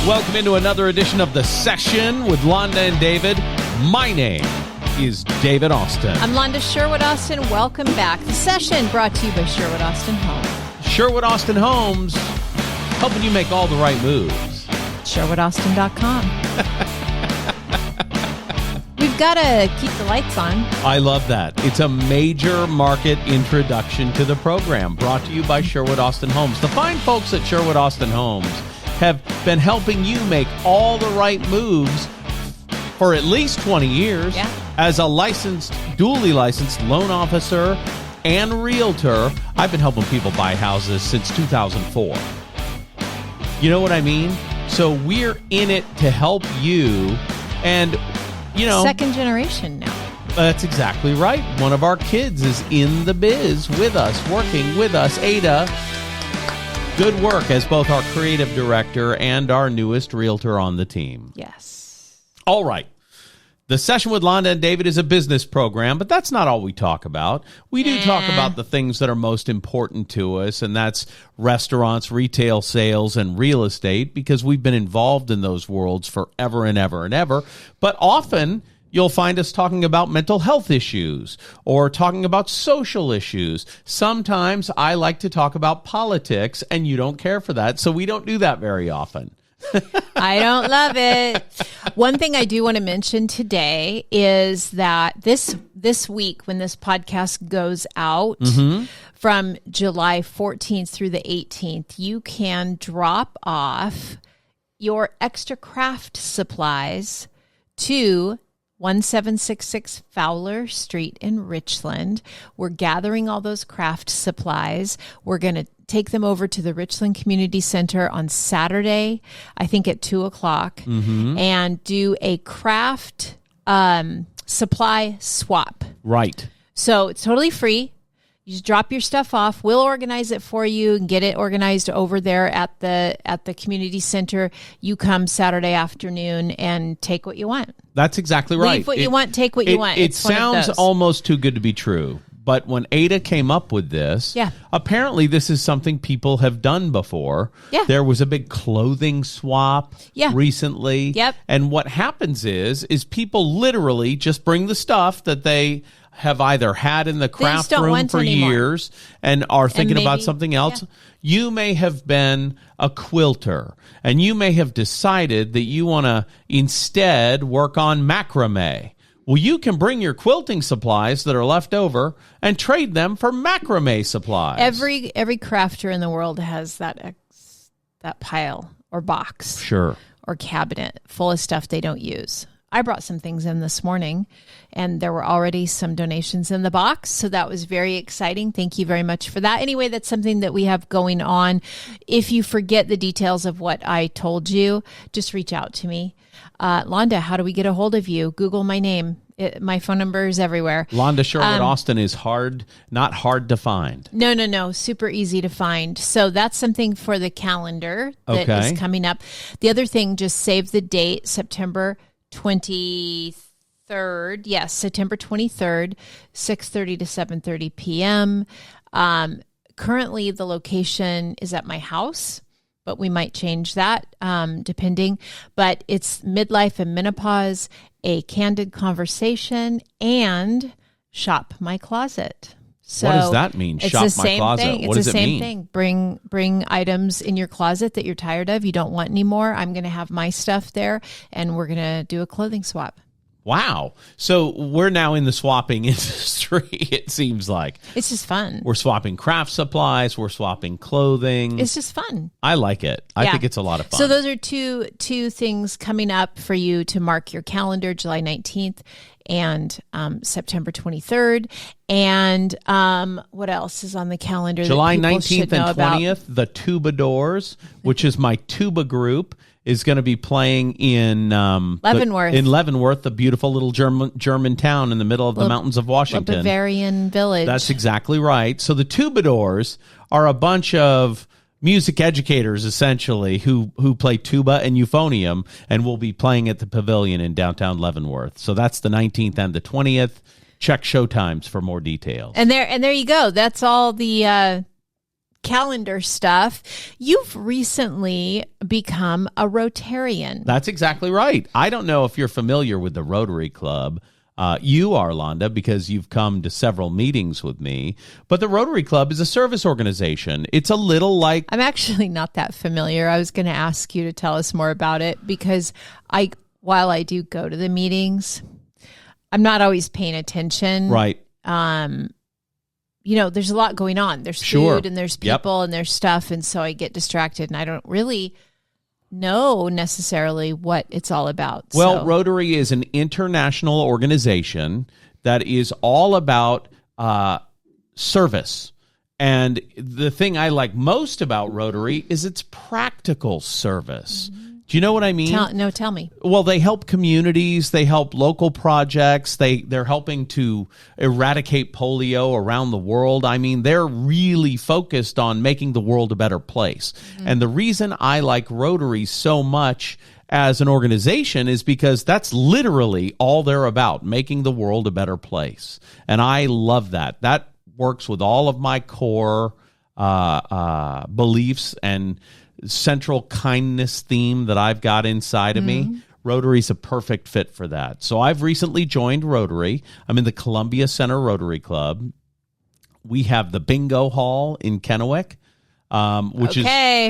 Welcome into another edition of The Session with Londa and David. My name is David Austin. I'm Londa Sherwood Austin. Welcome back. The Session brought to you by Sherwood Austin Homes. Sherwood Austin Homes, helping you make all the right moves. SherwoodAustin.com. We've got to keep the lights on. I love that. It's a major market introduction to the program, brought to you by Sherwood Austin Homes. The fine folks at Sherwood Austin Homes have been helping you make all the right moves for at least 20 years. Yeah. As a duly licensed loan officer and realtor, I've been helping people buy houses since 2004. You know what I mean? So we're in it to help you, and second generation now. That's exactly right. One of our kids is in the biz with us, working with us. Ada, good work as both our creative director and our newest realtor on the team. Yes. All right. The Session with Londa and David is a business program, but that's not all we talk about. We do talk about the things that are most important to us, and that's restaurants, retail sales, and real estate, because we've been involved in those worlds forever and ever and ever. But often you'll find us talking about mental health issues or talking about social issues. Sometimes I like to talk about politics, and you don't care for that, so we don't do that very often. I don't love it. One thing I do want to mention today is that this week, when this podcast goes out, from July 14th through the 18th, you can drop off your extra craft supplies to 1766 Fowler Street in Richland. We're gathering all those craft supplies. We're going to take them over to the Richland Community Center on Saturday, I think at 2:00, and do a craft supply swap. Right. So it's totally free. You just drop your stuff off. We'll organize it for you and get it organized over there at the community center. You come Saturday afternoon and take what you want. That's exactly right. Leave what you want, take what you want. It sounds almost too good to be true. But when Ada came up with this, apparently this is something people have done before. Yeah. There was a big clothing swap recently. Yep. And what happens is people literally just bring the stuff that they have either had in the craft room for years and are thinking about something else. Yeah. You may have been a quilter, and you may have decided that you want to instead work on macrame. Well, you can bring your quilting supplies that are left over and trade them for macrame supplies. Every crafter in the world has that pile or box, or cabinet full of stuff they don't use. I brought some things in this morning, and there were already some donations in the box, so that was very exciting. Thank you very much for that. Anyway, that's something that we have going on. If you forget the details of what I told you, just reach out to me. Londa, how do we get a hold of you? Google my name. My phone number is everywhere. Londa Sherwood Austin is not hard to find. No. Super easy to find. So that's something for the calendar that is coming up. The other thing, just save the date, September 23rd. Yes, September 23rd, 6:30 to 7:30 p.m. Currently, the location is at my house, but we might change that depending. But it's midlife and menopause, a candid conversation, and shop my closet. So what does that mean? Shop my closet. Thing. What does it mean? It's the same thing. Bring items in your closet that you're tired of, you don't want anymore. I'm going to have my stuff there, and we're going to do a clothing swap. Wow. So we're now in the swapping industry, it seems like. It's just fun. We're swapping craft supplies. We're swapping clothing. It's just fun. I like it. I think it's a lot of fun. So those are two things coming up for you to mark your calendar, July 19th and September 23rd. And what else is on the calendar? July 19th and 20th, the Troubadours, which is my tuba group, is going to be playing in Leavenworth. The beautiful little German town in the middle of the mountains of Washington. Bavarian village. That's exactly right. So the Troubadours are a bunch of music educators, essentially, who play tuba and euphonium, and will be playing at the Pavilion in downtown Leavenworth. So that's the 19th and the 20th. Check showtimes for more details. And there you go. That's all the calendar stuff, you've recently become a Rotarian. That's exactly right. I don't know if you're familiar with the Rotary Club. You are, Londa, because you've come to several meetings with me. But the Rotary Club is a service organization. It's a little like... I'm actually not that familiar. I was going to ask you to tell us more about it because while I do go to the meetings, I'm not always paying attention. Right. There's a lot going on. There's food and there's people and there's stuff. And so I get distracted and I don't really know necessarily what it's all about. Well, Rotary is an international organization that is all about service. And the thing I like most about Rotary is its practical service. Mm-hmm. Do you know what I mean? Tell me. Well, they help communities. They help local projects. They're helping to eradicate polio around the world. I mean, they're really focused on making the world a better place. Mm-hmm. And the reason I like Rotary so much as an organization is because that's literally all they're about, making the world a better place. And I love that. That works with all of my core beliefs and central kindness theme that I've got inside of me. Rotary's a perfect fit for that. So I've recently joined Rotary. I'm in the Columbia Center Rotary Club. We have the bingo hall in Kennewick,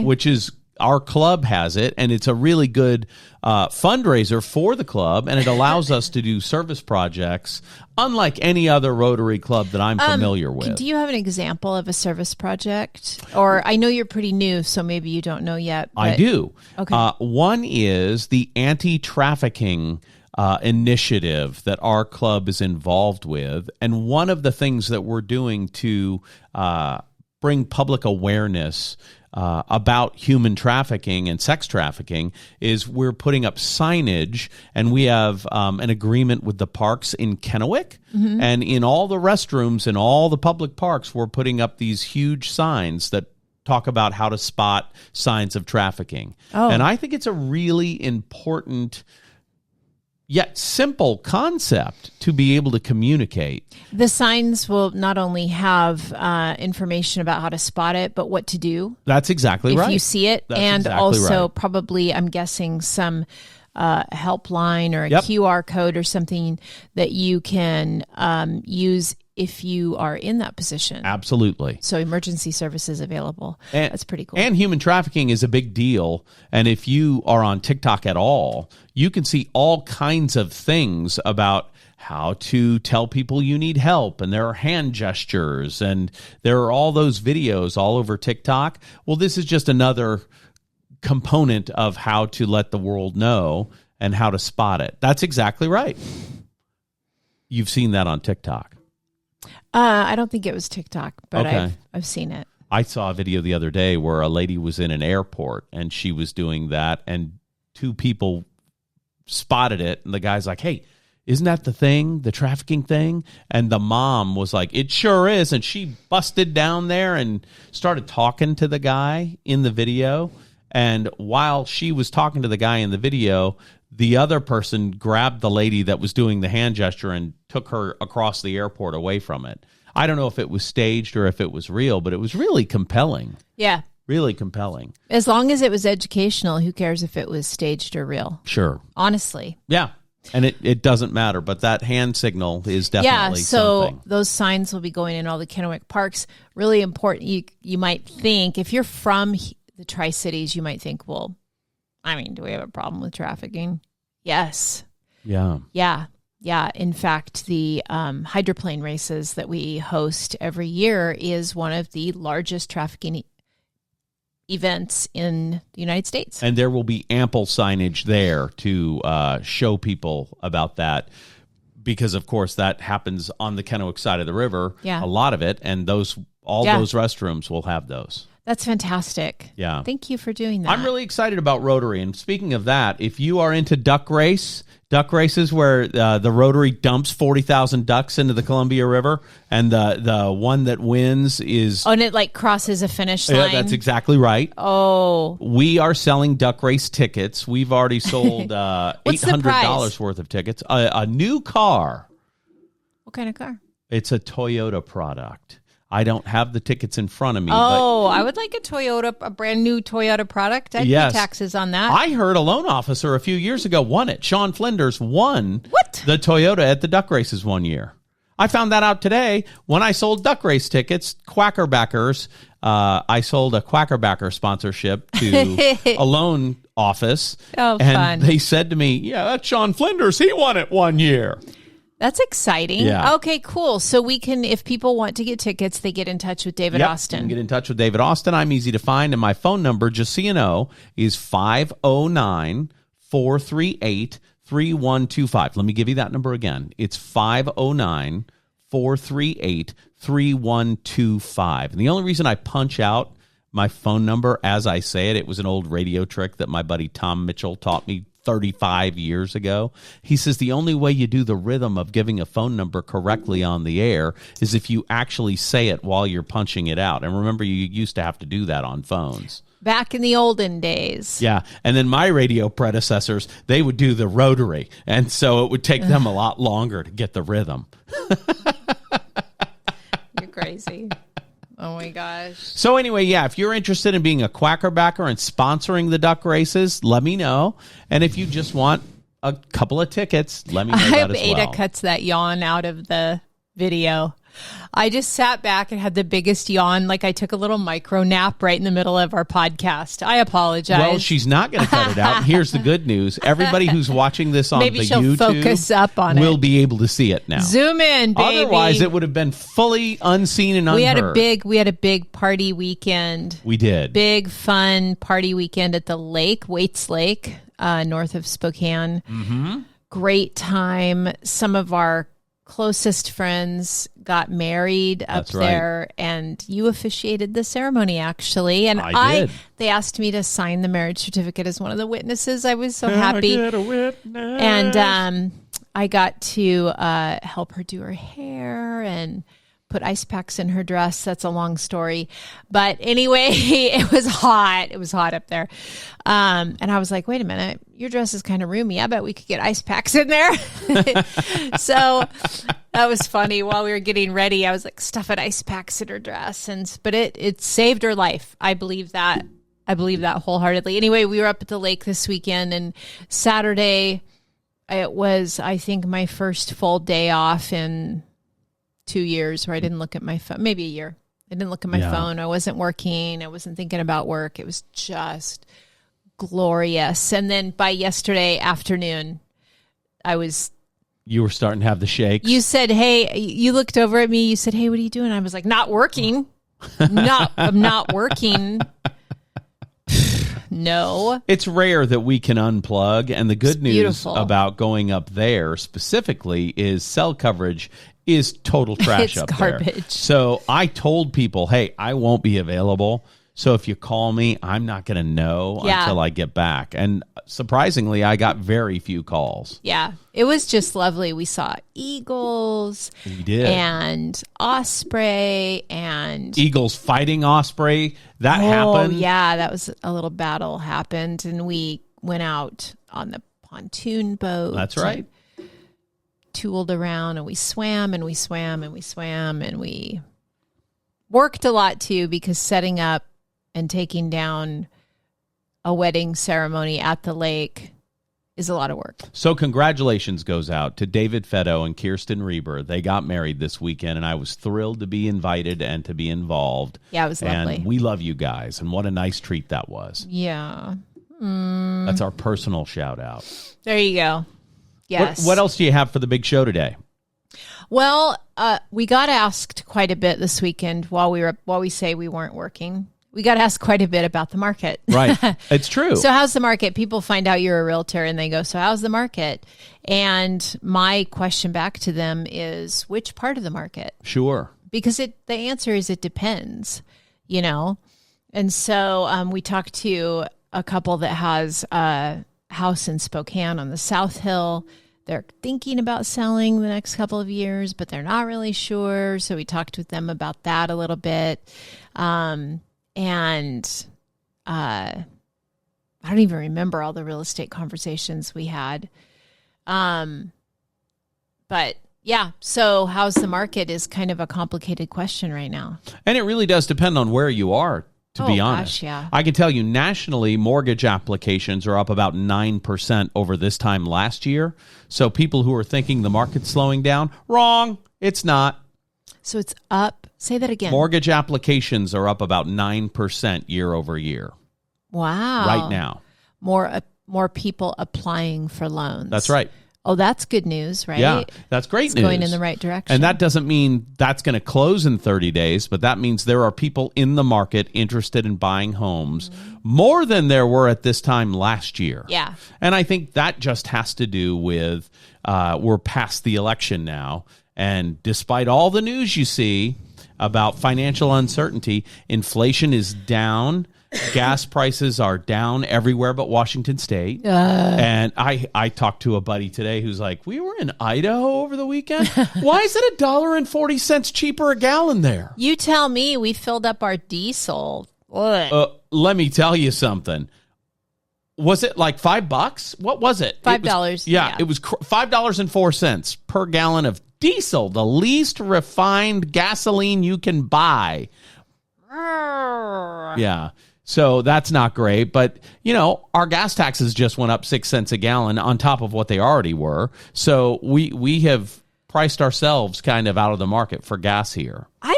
which is our club has it, and it's a really good fundraiser for the club, and it allows us to do service projects unlike any other Rotary club that I'm familiar with. Do you have an example of a service project? Or I know you're pretty new, so maybe you don't know yet. I do. Okay. One is the anti-trafficking initiative that our club is involved with, and one of the things that we're doing to bring public awareness about human trafficking and sex trafficking is we're putting up signage, and we have an agreement with the parks in Kennewick. Mm-hmm. And in all the restrooms in all the public parks, we're putting up these huge signs that talk about how to spot signs of trafficking. Oh. And I think it's a really important yet simple concept to be able to communicate. The signs will not only have information about how to spot it, but what to do. That's exactly right. If you see it. That's and exactly also right. Probably, I'm guessing, some helpline or a QR code or something that you can use if you are in that position. Absolutely. So emergency services available. That's pretty cool. And human trafficking is a big deal. And if you are on TikTok at all, you can see all kinds of things about how to tell people you need help. And there are hand gestures, and there are all those videos all over TikTok. Well, this is just another component of how to let the world know and how to spot it. That's exactly right. You've seen that on TikTok. I don't think it was TikTok, but okay. I've seen it. I saw a video the other day where a lady was in an airport and she was doing that, and two people spotted it, and the guy's like, "Hey, isn't that the thing, the trafficking thing?" And the mom was like, "It sure is." And she busted down there and started talking to the guy in the video. And while she was talking to the guy in the video, the other person grabbed the lady that was doing the hand gesture and took her across the airport away from it. I don't know if it was staged or if it was real, but it was really compelling. Yeah. Really compelling. As long as it was educational, who cares if it was staged or real? Sure. Honestly. Yeah. And it doesn't matter, but that hand signal is definitely something. So those signs will be going in all the Kennewick parks. Really important. You might think, if you're from the Tri-Cities, you might think, well, I mean, do we have a problem with trafficking? Yes. Yeah. Yeah. Yeah. In fact, the hydroplane races that we host every year is one of the largest trafficking events in the United States. And there will be ample signage there to show people about that, because, of course, that happens on the Kennewick side of the river, a lot of it, and those restrooms will have those. That's fantastic. Yeah. Thank you for doing that. I'm really excited about Rotary. And speaking of that, if you are into duck races where the Rotary dumps 40,000 ducks into the Columbia River, and the one that wins is... Oh, and it like crosses a finish line? Yeah, that's exactly right. Oh. We are selling duck race tickets. We've already sold $800 worth of tickets. A new car. What kind of car? It's a Toyota product. I don't have the tickets in front of me. Oh, I would like a brand new Toyota product. I'd pay taxes on that. I heard a loan officer a few years ago won it. Sean Flinders won What? the Toyota at the duck races one year. I found that out today when I sold duck race tickets, Quackerbackers. I sold a Quackerbacker sponsorship to a loan office. Oh, and fun. they said to me, yeah, that's Sean Flinders. He won it one year. That's exciting. Yeah. Okay, cool. So we can, if people want to get tickets, they get in touch with David Austin. You can get in touch with David Austin. I'm easy to find. And my phone number, just so you know, is 509-438-3125. Let me give you that number again. It's 509-438-3125. And the only reason I punch out my phone number as I say it, it was an old radio trick that my buddy Tom Mitchell taught me 35 years ago. He says the only way you do the rhythm of giving a phone number correctly on the air is if you actually say it while you're punching it out. And remember, you used to have to do that on phones. Back in the olden days. Yeah. And then my radio predecessors, they would do the rotary. And so it would take them a lot longer to get the rhythm. You're crazy. Oh, my gosh. So anyway, yeah, if you're interested in being a Quackerbacker and sponsoring the duck races, let me know. And if you just want a couple of tickets, let me know that as well. I hope Ada cuts that yawn out of the video. I just sat back and had the biggest yawn, like I took a little micro nap right in the middle of our podcast. I apologize. Well, she's not going to cut it out. And here's the good news. Everybody who's watching this on Maybe the she'll YouTube focus up on will it. be able to see it now. Zoom in, baby. Otherwise, it would have been fully unseen and unheard. We had a big party weekend. We did. Big fun party weekend at the lake, Waits Lake, north of Spokane. Mm-hmm. Great time. Some of our closest friends got married up there, and you officiated the ceremony, actually. And I did. They asked me to sign the marriage certificate as one of the witnesses. I was so happy. Get a witness. And I got to help her do her hair and put ice packs in her dress. That's a long story. But anyway, it was hot. It was hot up there. And I was like, wait a minute, your dress is kind of roomy. I bet we could get ice packs in there. So that was funny. While we were getting ready, I was like stuffing ice packs in her dress. But it saved her life. I believe that. I believe that wholeheartedly. Anyway, we were up at the lake this weekend, and Saturday, it was, I think, my first full day off in 2 years where I didn't look at my phone, maybe a year. I didn't look at my phone. I wasn't working. I wasn't thinking about work. It was just glorious. And then by yesterday afternoon, You were starting to have the shakes. You said, hey, you looked over at me. You said, hey, what are you doing? I was like, not working. I'm not working. No. It's rare that we can unplug. And the good news beautiful. About going up there specifically is cell coverage is total trash It's up garbage. there. So I told people, hey, I won't be available. So if you call me, I'm not going to know until I get back. And surprisingly, I got very few calls. Yeah, it was just lovely. We saw eagles. We did. And osprey and... Eagles fighting osprey. That happened. Yeah, that was a little battle happened. And we went out on the pontoon boat. That's right. Tooled around, and we swam and we swam and we swam, and we worked a lot too, because setting up and taking down a wedding ceremony at the lake is a lot of work. So congratulations goes out to David Fetto and Kirsten Reber. They got married this weekend, and I was thrilled to be invited and to be involved. Yeah, it was lovely. And we love you guys, and what a nice treat that was. Yeah. That's our personal shout out. There you go. Yes. What else do you have for the big show today? Well, we got asked quite a bit this weekend while we say we weren't working. We got asked quite a bit about the market. Right. It's true. So how's the market? People find out you're a realtor and they go, so how's the market? And my question back to them is, which part of the market? Sure. Because the answer is it depends, you know? And so we talked to a couple that has a house in Spokane on the South Hill. They're thinking about selling the next couple of years, but they're not really sure. So we talked with them about that a little bit. And I don't even remember all the real estate conversations we had. But Yeah. So how's the market is kind of a complicated question right now. And it really does depend on where you are, to be honest. Gosh, yeah. I can tell you nationally, mortgage applications are up about 9% over this time last year. So people who are thinking the market's slowing down, wrong. It's not. So it's up. Say that again. Mortgage applications are up about 9% year over year. Wow. Right now. More people applying for loans. That's right. Oh, that's good news, right? Yeah, that's great news. Going in the right direction. And that doesn't mean that's going to close in 30 days, but that means there are people in the market interested in buying homes more than there were at this time last year. Yeah. And I think that just has to do with we're past the election now. And despite all the news you see about financial uncertainty, inflation is down. Gas prices are down everywhere but Washington State. And I talked to a buddy today who's like, we were in Idaho over the weekend. Why is it $1.40 cheaper a gallon there? You tell me. We filled up our diesel. Let me tell you something. Was it like $5? What was it? $5. Yeah, it was $5.04 per gallon of diesel, the least refined gasoline you can buy. Yeah. So that's not great. But, our gas taxes just went up 6 cents a gallon on top of what they already were. So we have priced ourselves kind of out of the market for gas here. I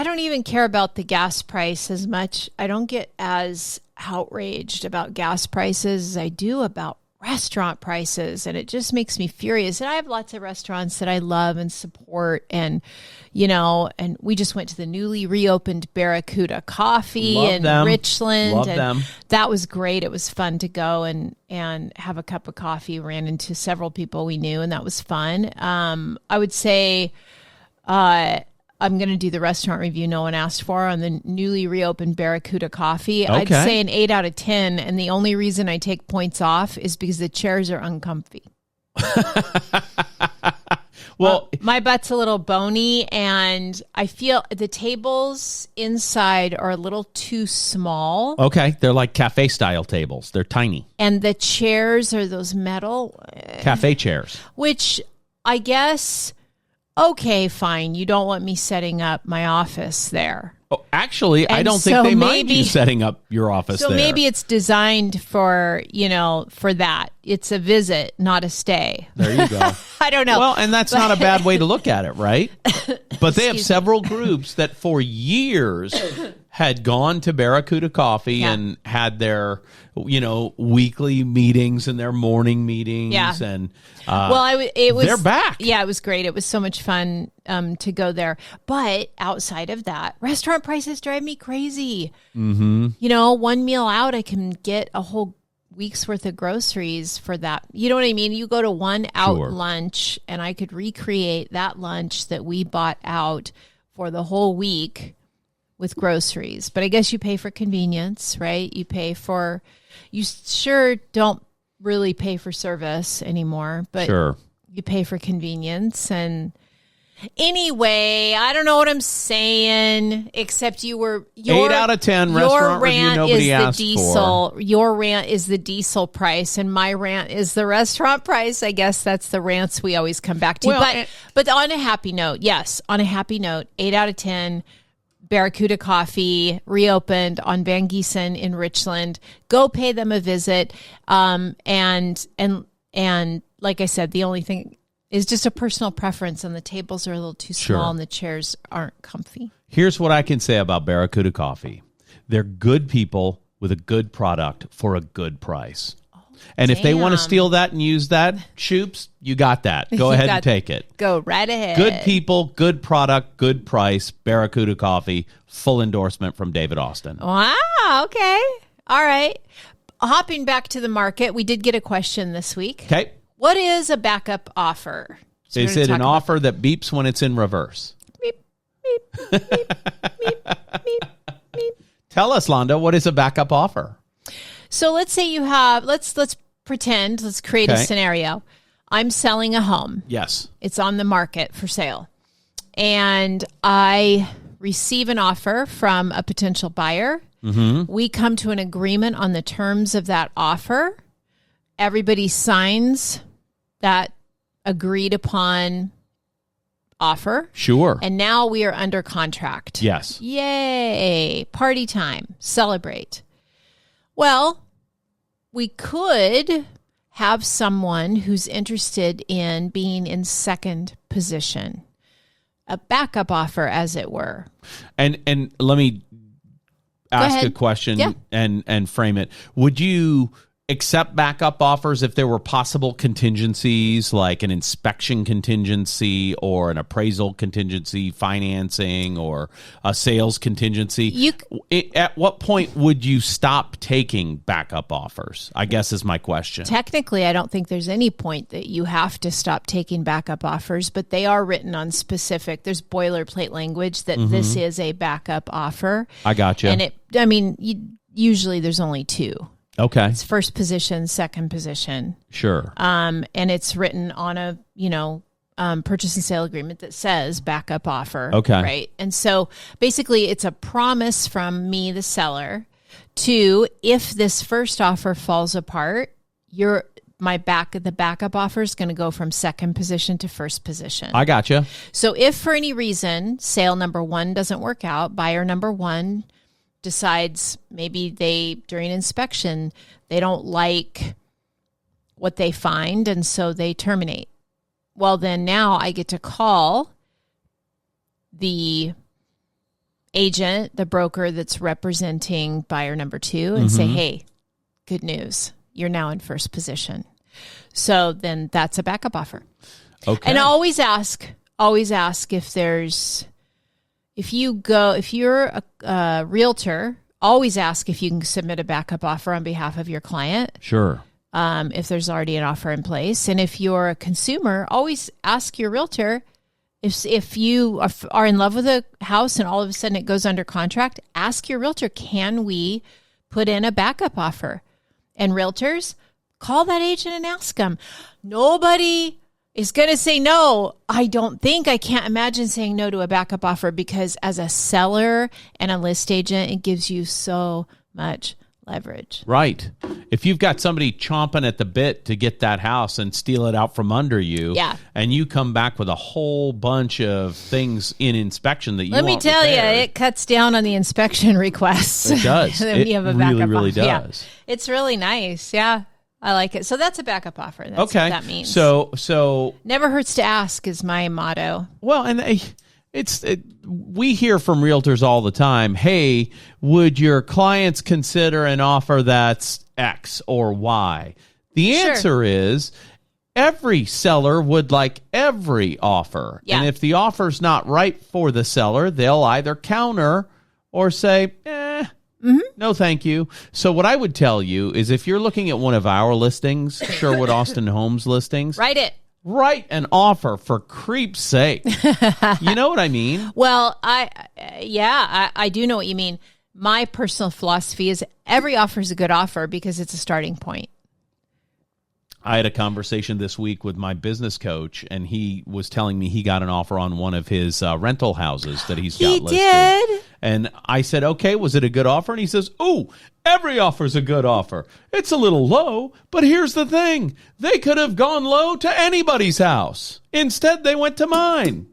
don't even care about the gas price as much. I don't get as outraged about gas prices as I do about restaurant prices, and it just makes me furious. And I have lots of restaurants that I love and support, and and we just went to the newly reopened Barracuda Coffee in Richland. Love them. That was great. It was fun to go and have a cup of coffee. Ran into several people we knew, and that was fun. I would say I'm going to do the restaurant review no one asked for on the newly reopened Barracuda Coffee. Okay. I'd say an 8 out of 10, and the only reason I take points off is because the chairs are uncomfy. Well, my butt's a little bony, and I feel the tables inside are a little too small. Okay, they're like cafe-style tables. They're tiny. And the chairs are those metal. Cafe chairs. Which I guess... Okay, fine. You don't want me setting up my office there. Oh, actually, I don't think they mind you setting up your office there. So maybe it's designed for, for that. It's a visit, not a stay. There you go. I don't know. Well, and that's not a bad way to look at it, right? But they have several groups that for years had gone to Barracuda Coffee and had their, weekly meetings and their morning meetings. Yeah. And they're back. Yeah, it was great. It was so much fun to go there. But outside of that, restaurant prices drive me crazy. Mm-hmm. One meal out, I can get a whole week's worth of groceries for that. You know what I mean? You go to one out lunch, and I could recreate that lunch that we bought out for the whole week with groceries. But I guess you pay for convenience, right? You sure don't really pay for service anymore, but you pay for convenience. And anyway, I don't know what I'm saying, except 8 out of 10 restaurant review nobody asked for. Your rant is the diesel price, and my rant is the restaurant price. I guess that's the rants we always come back to. Well, but on a happy note, 8 out of 10. Barracuda Coffee reopened on Van Giesen in Richland. Go pay them a visit. And like I said, the only thing is just a personal preference, and the tables are a little too small and the chairs aren't comfy. Here's what I can say about Barracuda Coffee. They're good people with a good product for a good price. And if they want to steal that and use that, Shoops, you got that. Go ahead and take it. Go right ahead. Good people, good product, good price. Barracuda Coffee, full endorsement from David Austin. Wow. Okay. All right. Hopping back to the market, we did get a question this week. Okay. What is a backup offer? So is it an offer that beeps when it's in reverse? Beep, beep, beep, beep, beep, beep. Tell us, Londa, what is a backup offer? So let's say you have, let's pretend, let's create a scenario. I'm selling a home. Yes. It's on the market for sale. And I receive an offer from a potential buyer. Mm-hmm. We come to an agreement on the terms of that offer. Everybody signs that agreed upon offer. Sure. And now we are under contract. Yes. Yay. Party time. Celebrate. Well, we could have someone who's interested in being in second position, a backup offer, as it were. And let me ask a question and frame it. Would you accept backup offers if there were possible contingencies, like an inspection contingency or an appraisal contingency, financing, or a sales contingency? At what point would you stop taking backup offers, I guess is my question. Technically, I don't think there's any point that you have to stop taking backup offers, but they are written on specific, there's boilerplate language that this is a backup offer. I gotcha. And usually there's only two. Okay. It's first position, second position. Sure. And it's written on a, purchase and sale agreement that says backup offer. Okay. Right. And so basically it's a promise from me, the seller, to, if this first offer falls apart, the backup offer is going to go from second position to first position. I gotcha. So if for any reason sale number one doesn't work out, buyer number one decides maybe during inspection, they don't like what they find, and so they terminate. Well, then now I get to call the agent, the broker that's representing buyer number two, and say, hey, good news. You're now in first position. So then that's a backup offer. Okay. And always ask if you're a realtor, always ask if you can submit a backup offer on behalf of your client. Sure. If there's already an offer in place. And if you're a consumer, always ask your realtor, if you are in love with a house and all of a sudden it goes under contract, ask your realtor, can we put in a backup offer? And realtors, call that agent and ask them. Nobody is going to say no. I can't imagine saying no to a backup offer, because as a seller and a list agent, it gives you so much leverage. Right. If you've got somebody chomping at the bit to get that house and steal it out from under you, and you come back with a whole bunch of things in inspection that you Let me tell you, it cuts down on the inspection requests. It does. Then you have a backup really offer. does. Yeah. It's really nice. Yeah. I like it. So that's a backup offer. That's what that means. So never hurts to ask is my motto. Well, and we hear from realtors all the time, hey, would your clients consider an offer that's X or Y? The answer is every seller would like every offer. Yeah. And if the offer's not right for the seller, they'll either counter or say, no, thank you. So what I would tell you is, if you're looking at one of our listings, Sherwood Austin Homes listings, write an offer, for creep's sake. You know what I mean? Well, I do know what you mean. My personal philosophy is every offer is a good offer because it's a starting point. I had a conversation this week with my business coach, and he was telling me he got an offer on one of his rental houses that he's got listed. He did? And I said, okay, was it a good offer? And he says, oh, every offer's a good offer. It's a little low, but here's the thing. They could have gone low to anybody's house. Instead, they went to mine.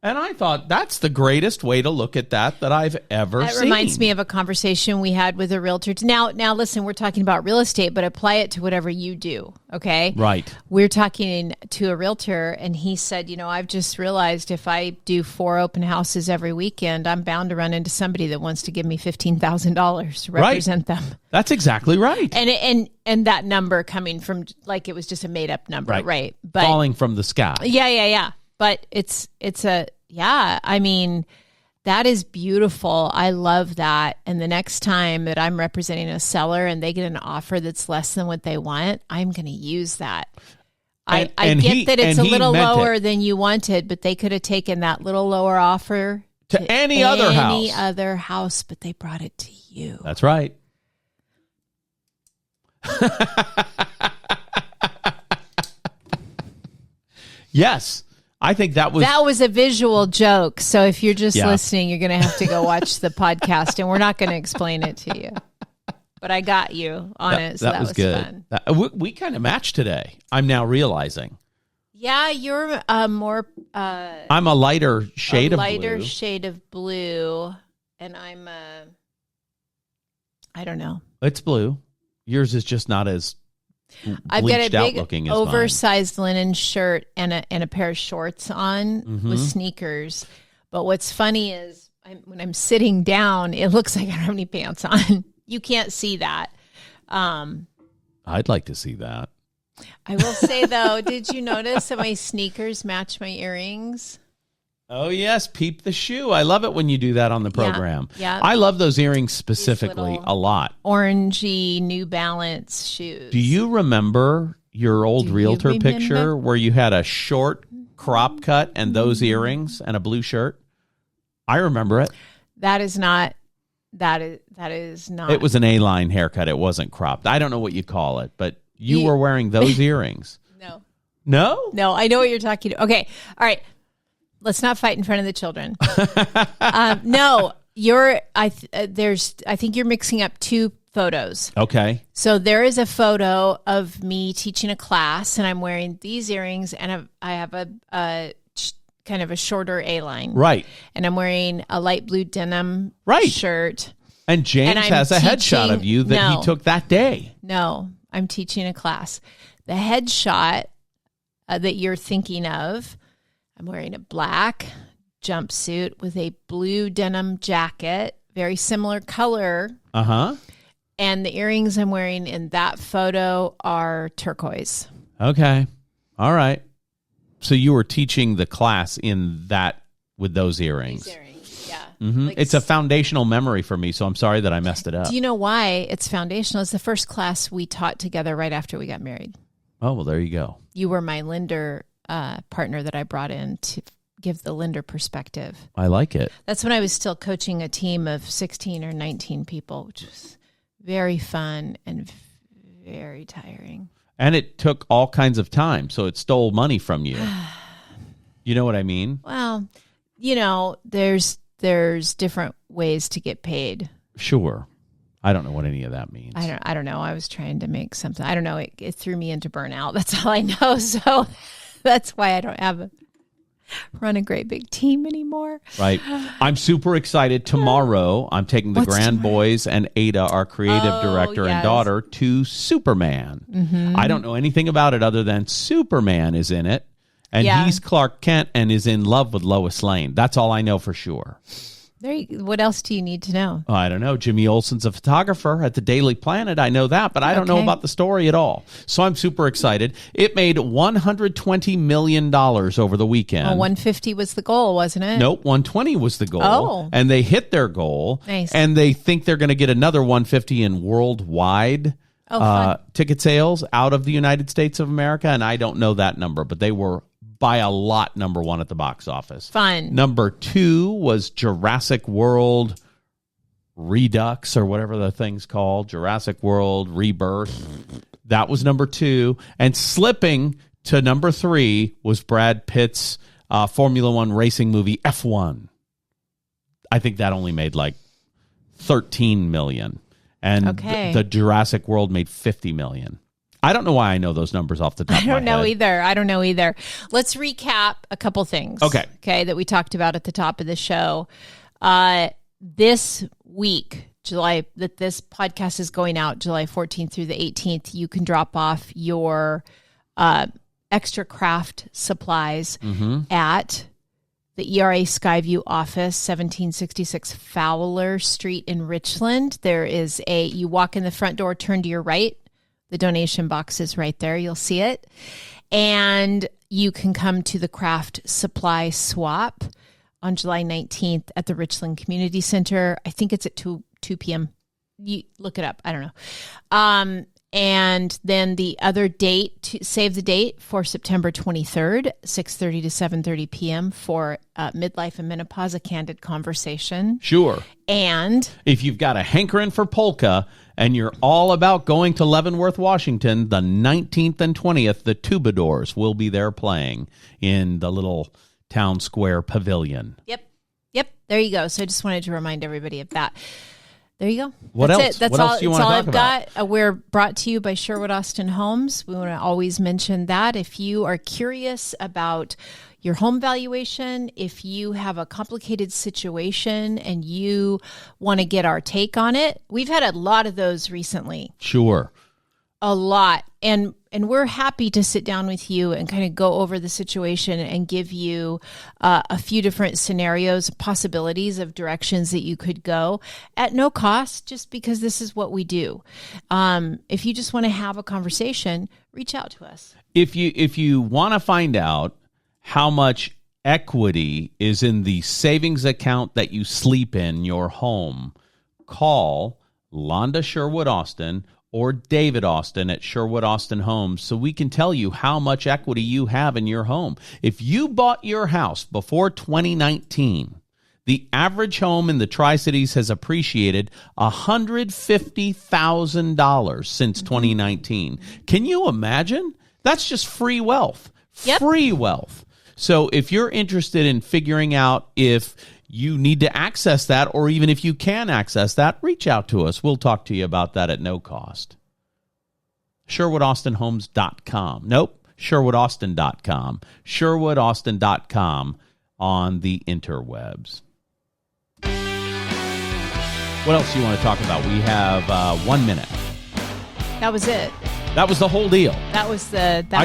And I thought, that's the greatest way to look at that I've ever seen. That reminds me of a conversation we had with a realtor. Now, listen, we're talking about real estate, but apply it to whatever you do, okay? Right. We're talking to a realtor, and he said, I've just realized if I do 4 open houses every weekend, I'm bound to run into somebody that wants to give me $15,000 to represent them. That's exactly right. And that number coming from, like, it was just a made-up number, right? But falling from the sky. Yeah. But that is beautiful. I love that. And the next time that I'm representing a seller and they get an offer that's less than what they want, I'm going to use that. I get that it's a little lower than you wanted, but they could have taken that little lower offer to any other house, but they brought it to you. That's right. Yes. I think that was a visual joke. So if you're just listening, you're going to have to go watch the podcast, and we're not going to explain it to you. But I got you on it. So that was good. fun. We kind of matched today. I'm now realizing. Yeah, you're more I'm a lighter shade of blue. lighter shade of blue, and I'm I don't know. It's blue. Yours is just not as I've got a bleached out big looking as mine. oversized linen shirt and a pair of shorts on with sneakers. But what's funny is when I'm sitting down, it looks like I don't have any pants on. You can't see that. I'd like to see that. I will say, though, did you notice that my sneakers match my earrings? Oh, yes. Peep the shoe. I love it when you do that on the program. Yeah. I love those earrings specifically a lot. Orangey New Balance shoes. Do you remember your old realtor picture where you had a short crop cut and those earrings and a blue shirt? I remember it. That is not. It was an A-line haircut. It wasn't cropped. I don't know what you call it, but you were wearing those earrings. No. No? No, I know what you're talking about. Okay. All right. Let's not fight in front of the children. No, I think you're mixing up two photos. Okay. So there is a photo of me teaching a class, and I'm wearing these earrings, and I have a kind of a shorter A-line. Right. And I'm wearing a light blue denim shirt. And James has a headshot of you that he took that day. No, I'm teaching a class. The headshot that you're thinking of, I'm wearing a black jumpsuit with a blue denim jacket, very similar color. Uh-huh. And the earrings I'm wearing in that photo are turquoise. Okay. All right. So you were teaching the class in that with those earrings. These earrings, yeah. Mm-hmm. It's a foundational memory for me, so I'm sorry that I messed it up. Do you know why it's foundational? It's the first class we taught together right after we got married. Oh, well, there you go. You were my lender partner that I brought in to give the lender perspective. I like it. That's when I was still coaching a team of 16 or 19 people, which was very fun and very tiring. And it took all kinds of time, so it stole money from you. You know what I mean? Well, there's different ways to get paid. Sure. I don't know what any of that means. I don't know. I was trying to make something. I don't know. It threw me into burnout. That's all I know. So that's why I don't run a great big team anymore. Right. I'm super excited. Tomorrow, I'm taking the grand boys and Ada, our creative director and daughter, to Superman. Mm-hmm. I don't know anything about it other than Superman is in it, and he's Clark Kent and is in love with Lois Lane. That's all I know for sure. What else do you need to know? I don't know. Jimmy Olsen's a photographer at the Daily Planet. I know that, but I don't know about the story at all. So I'm super excited. It made $120 million over the weekend. Well, 150 was the goal, wasn't it? Nope, 120 was the goal. Oh. And they hit their goal. Nice. And they think they're going to get another 150 in worldwide ticket sales out of the United States of America. And I don't know that number, but they were by a lot number one at the box office. Fun. Number two was Jurassic World Redux or whatever the thing's called. Jurassic World Rebirth. That was number two. And slipping to number three was Brad Pitt's Formula One racing movie F1. I think that only made like $13 million. And the Jurassic World made $50 million. I don't know why I know those numbers off the top of my head. I don't know either. Let's recap a couple things. Okay, that we talked about at the top of the show. This week, that this podcast is going out, July 14th through the 18th, you can drop off your extra craft supplies at the ERA Skyview office, 1766 Fowler Street in Richland. There is you walk in the front door, turn to your right. The donation box is right there. You'll see it. And you can come to the craft supply swap on July 19th at the Richland Community Center. I think it's at 2 p.m. You look it up. I don't know. And then the other date, save the date for September 23rd, 6:30 to 7:30 p.m. for Midlife and Menopause, a candid conversation. Sure. And if you've got a hankering for polka and you're all about going to Leavenworth, Washington, the 19th and 20th, the Troubadours will be there playing in the little town square pavilion. Yep. There you go. So I just wanted to remind everybody of that. There you go. What That's else? It. That's what all. else do you That's want all to I've talk about? got. We're brought to you by Sherwood Austin Homes. We want to always mention that. If you are curious about your home valuation, if you have a complicated situation and you want to get our take on it, we've had a lot of those recently. Sure. A lot. And we're happy to sit down with you and kind of go over the situation and give you a few different scenarios, possibilities of directions that you could go at no cost, just because this is what we do. If you just want to have a conversation, reach out to us. If you want to find out how much equity is in the savings account that you sleep in your home, call Londa Sherwood Austin or David Austin at Sherwood Austin Homes so we can tell you how much equity you have in your home. If you bought your house before 2019, the average home in the Tri-Cities has appreciated $150,000 since 2019. Can you imagine? That's just free wealth. Yep. Free wealth. So if you're interested in figuring out if you need to access that, or even if you can access that, reach out to us. We'll talk to you about that at no cost. SherwoodAustinHomes.com. Nope, SherwoodAustin.com. SherwoodAustin.com on the interwebs. What else do you want to talk about? We have 1 minute. That was it. That was the whole deal. I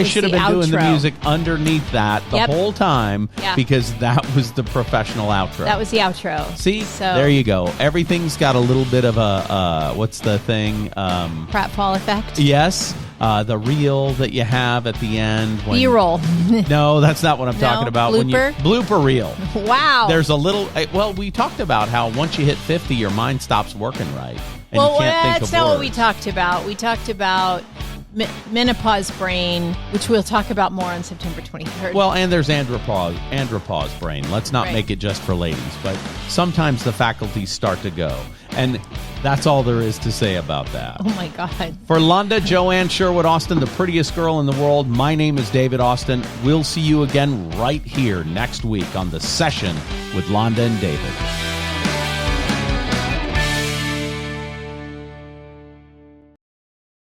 should have been outro. doing the music underneath that the whole time because that was the professional outro. That was the outro. See, there you go. Everything's got a little bit of a, what's the thing? Pratfall effect. Yes, the reel that you have at the end. B-roll. No, that's not what I'm talking about. Blooper? Blooper reel. Wow. There's a little, well, we talked about how once you hit 50, your mind stops working right. And Well, you can't think that's of not words. what we talked about. We talked about menopause brain, which we'll talk about more on September 23rd. Well, and there's andropause brain. Let's not make it just for ladies, but sometimes the faculties start to go. And that's all there is to say about that. Oh, my God. For Londa, Joanne Sherwood Austin, the prettiest girl in the world, my name is David Austin. We'll see you again right here next week on The Session with Londa and David.